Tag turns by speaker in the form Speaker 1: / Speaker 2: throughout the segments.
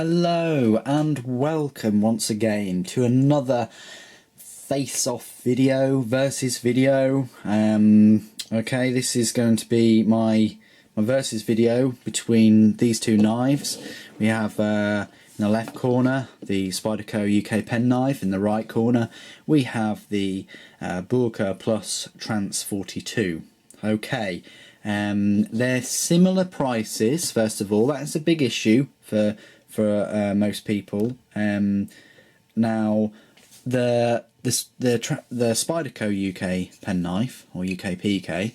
Speaker 1: Hello and welcome once again to another face-off video versus video. Okay, this is going to be my versus video between these two knives. We have in the left corner the Spyderco UK pen knife, in the right corner we have the Böker Plus Trance 42. Okay, they're similar prices. First of all, that's a big issue for most people. Now the Spyderco UK pen knife, or UKPK,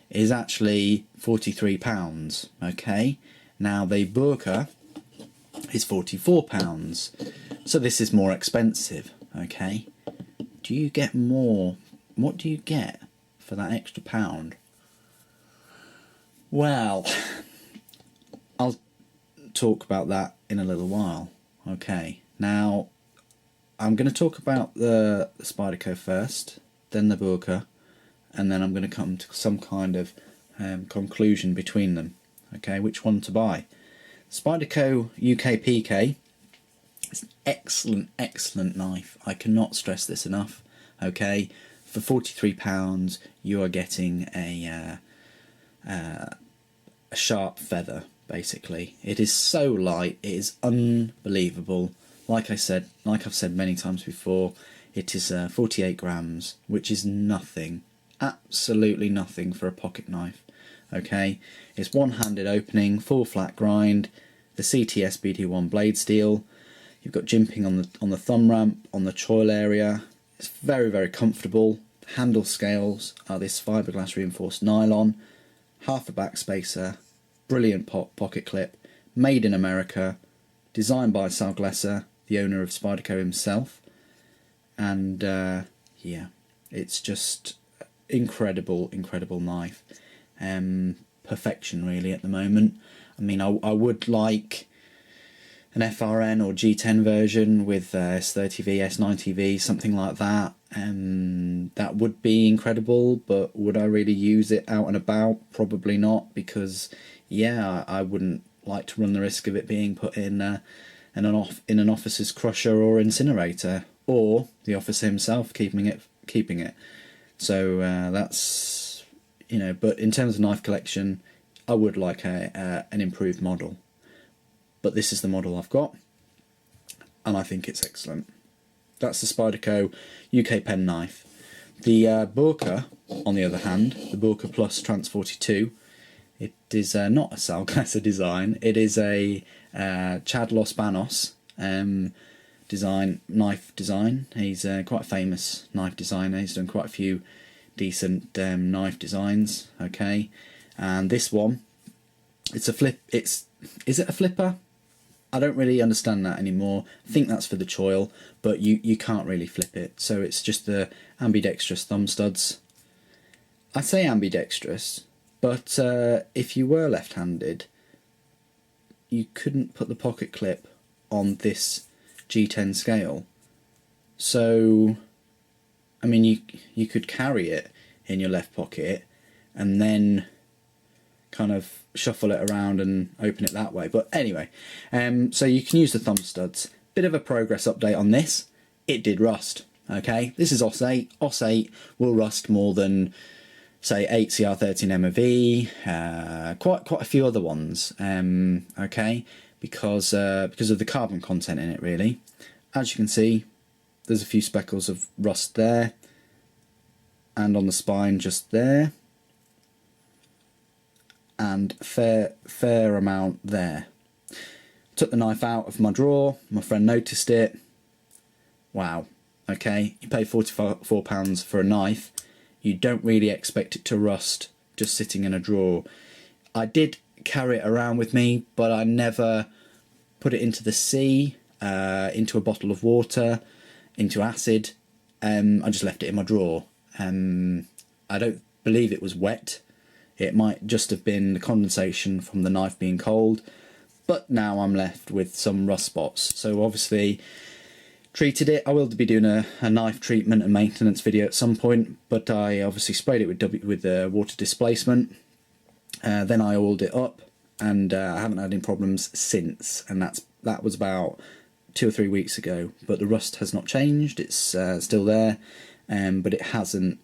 Speaker 1: is actually £43. Okay, now the Böker is £44, so this is more expensive. Okay, do you get more? What do you get for that extra pound? Well, I'll talk about that in a little while. Okay, now I'm going to talk about the Spyderco first, then the Böker, and then I'm going to come to some kind of conclusion between them. Okay, which one to buy? Spyderco UKPK is an excellent knife. I cannot stress this enough. Okay, for £43 you are getting a sharp feather. Basically, it is so light, it is unbelievable. Like I've said many times before, it is 48 grams, which is nothing, absolutely nothing for a pocket knife. Okay, it's one-handed opening, full flat grind, the CTS BD1 blade steel. You've got jimping on the thumb ramp, on the choil area. It's very comfortable. Handle scales are this fiberglass reinforced nylon, half a backspacer. Brilliant pocket clip, made in America, designed by Sal Glesser, the owner of Spyderco himself, and yeah, it's just incredible knife. Perfection really at the moment. I mean, I would like an FRN or G10 version with S30V, S90V, something like that. That would be incredible, but would I really use it out and about? Probably not, because yeah, I wouldn't like to run the risk of it being put in an officer's crusher or incinerator, or the officer himself keeping it. So that's, you know. But in terms of knife collection, I would like an improved model. But this is the model I've got, and I think it's excellent. That's the Spyderco UK pen knife. The Böker, on the other hand, the Böker Plus Trance 42, it is not a Sal Glesser design. It is a Chad Los Banos knife design. He's quite a famous knife designer. He's done quite a few decent knife designs. Okay, and this one, it's a flip. Is it a flipper? I don't really understand that anymore. I think that's for the choil, but you can't really flip it. So it's just the ambidextrous thumb studs. I say ambidextrous, but if you were left-handed, you couldn't put the pocket clip on this G10 scale. So, I mean, you could carry it in your left pocket and then kind of shuffle it around and open it that way. But anyway, so you can use the thumb studs. Bit of a progress update on this. It did rust. Okay, this is OS 8. OS 8 will rust more than, say, 8 CR13 MOV, quite a few other ones. Okay, because of the carbon content in it, really. As you can see, there's a few speckles of rust there, and on the spine just there, and fair amount there. Took the knife out of my drawer. My friend noticed it. Wow. Okay, you pay £44 for a knife. You don't really expect it to rust just sitting in a drawer. I did carry it around with me, but I never put it into the sea, into a bottle of water, into acid. I just left it in my drawer. I don't believe it was wet. It might just have been the condensation from the knife being cold, but now I'm left with some rust spots. So obviously treated it. I will be doing a knife treatment and maintenance video at some point, but I obviously sprayed it with water displacement. Then I oiled it up, and I haven't had any problems since, and that was about 2 or 3 weeks ago. But the rust has not changed, it's still there, but it hasn't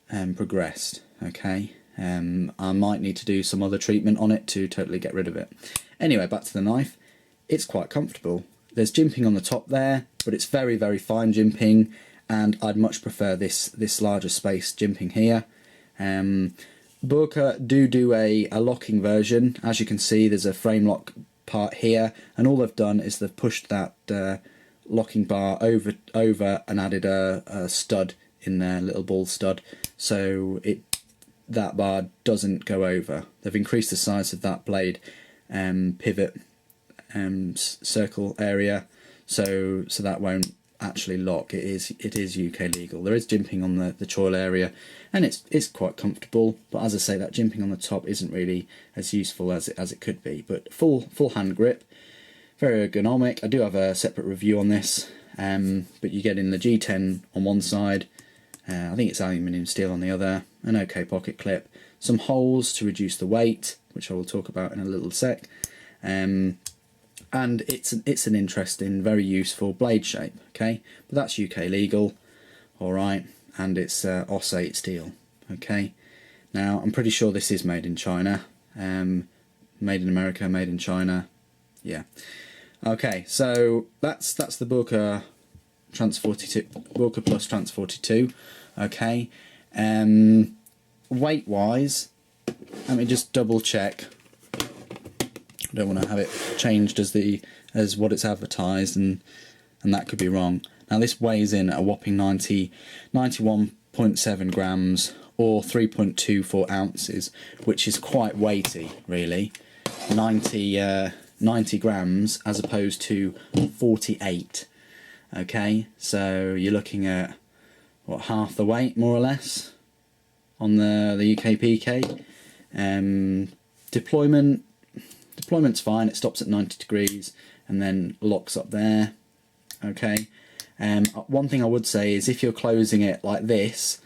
Speaker 1: progressed. Okay, I might need to do some other treatment on it to totally get rid of it. Anyway, back to the knife. It's quite comfortable. There's jimping on the top there, but it's very, very fine jimping, and I'd much prefer this larger space jimping here. Böker do a locking version. As you can see, there's a frame lock part here, and all they've done is they've pushed that locking bar over and added a stud in there, little ball stud, so that bar doesn't go over. They've increased the size of that blade pivot circle area, so that won't actually lock. It is UK legal. There is jimping on the choil area, and it's quite comfortable, but as I say, that jimping on the top isn't really as useful as it could be. But full hand grip, very ergonomic. I do have a separate review on this, but you get in the G10 on one side, I think it's aluminium steel on the other, an OK pocket clip, some holes to reduce the weight, which I will talk about in a little sec, and it's an interesting, very useful blade shape. Okay, but that's UK legal, all right, and it's OS8 steel. Okay, now I'm pretty sure this is made in China, made in America, made in China, yeah. Okay, so that's the Böker Trance 42, Böker Plus Trance 42. Okay, weight wise, let me just double check. I don't want to have it changed as what it's advertised, and that could be wrong. Now this weighs in at a whopping 91.7 grams or 3.24 ounces, which is quite weighty, really. 90 grams as opposed to 48. Okay, so you're looking at what, half the weight more or less on the UKPK. Deployment's fine. It stops at 90 degrees and then locks up there. Okay. One thing I would say is if you're closing it like this,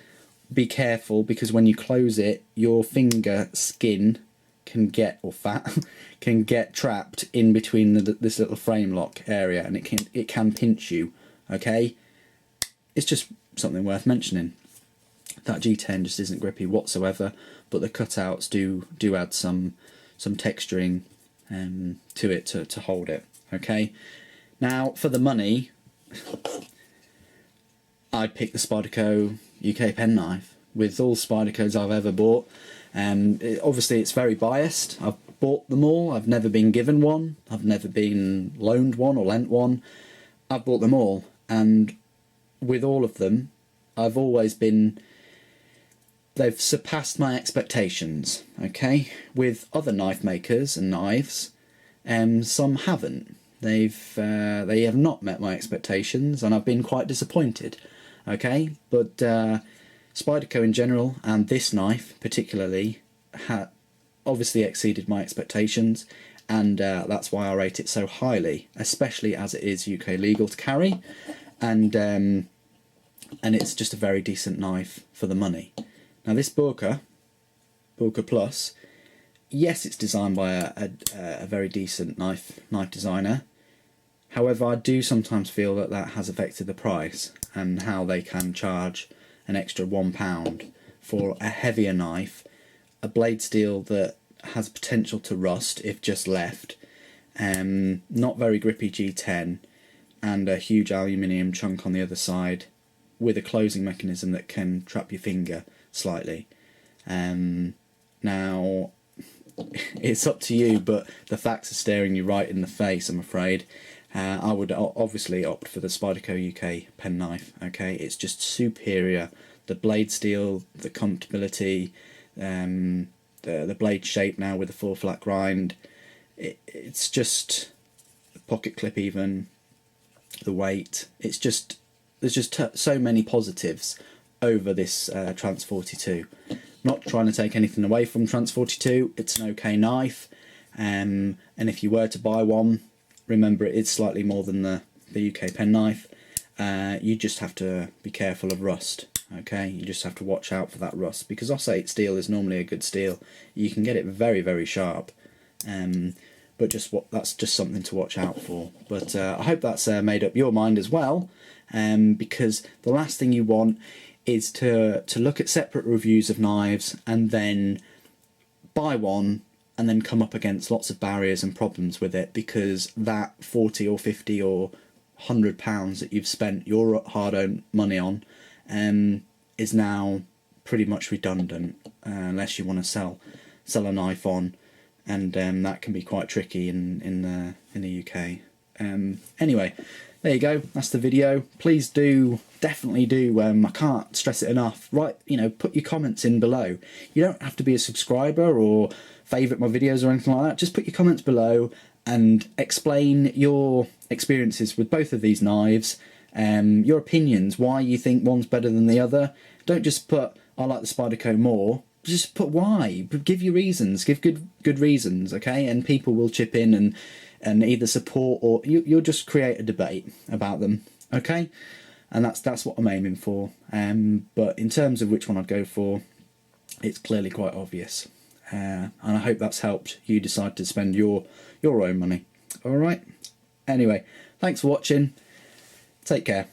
Speaker 1: be careful, because when you close it, your finger skin can get, or fat can get trapped in between this little frame lock area, and it can pinch you. Okay, it's just something worth mentioning. That G10 just isn't grippy whatsoever, but the cutouts do add some texturing to it to hold it. Okay, now for the money, I'd pick the Spyderco UK penknife. With all Spydercos I've ever bought, obviously it's very biased. I've bought them all. I've never been given one. I've never been loaned one or lent one. I've bought them all, and with all of them, I've always been. They've surpassed my expectations. Okay, with other knife makers and knives, some haven't. They have not met my expectations, and I've been quite disappointed. Okay, but Spyderco in general, and this knife particularly, obviously exceeded my expectations, and that's why I rate it so highly, especially as it is UK legal to carry, and it's just a very decent knife for the money. Now this Böker Plus, yes, it's designed by a very decent knife designer. However, I do sometimes feel that has affected the price and how they can charge an extra £1 for a heavier knife, a blade steel that has potential to rust if just left, not very grippy G10, and a huge aluminium chunk on the other side with a closing mechanism that can trap your finger slightly. Now, it's up to you, but the facts are staring you right in the face, I'm afraid. I would obviously opt for the Spyderco UK penknife. Okay, it's just superior. The blade steel, the comfortability, the blade shape now with the full flat grind. It's just the pocket clip, even the weight. It's just there's just so many positives over this Trance 42. Not trying to take anything away from Trance 42. It's an okay knife, and if you were to buy one, remember it is slightly more than the UK penknife. You just have to be careful of rust. Okay, you just have to watch out for that rust, because OS8 steel is normally a good steel. You can get it very, very sharp, But that's just something to watch out for. But I hope that's made up your mind as well, because the last thing you want is to look at separate reviews of knives and then buy one and then come up against lots of barriers and problems with it, because that 40 or 50 or £100 that you've spent your hard-earned money on is now pretty much redundant, unless you want to sell a knife on, and that can be quite tricky in the UK. Anyway, there you go. That's the video. Please definitely do. I can't stress it enough. Put your comments in below. You don't have to be a subscriber or favourite my videos or anything like that. Just put your comments below and explain your experiences with both of these knives, your opinions, why you think one's better than the other. Don't just put, I like the Spyderco more. Just put why. Give your reasons. Give good reasons, okay? And people will chip in and either support, or you'll just create a debate about them, okay? And that's what I'm aiming for. But in terms of which one I'd go for, it's clearly quite obvious. And I hope that's helped you decide to spend your own money. All right? Anyway, thanks for watching. Take care.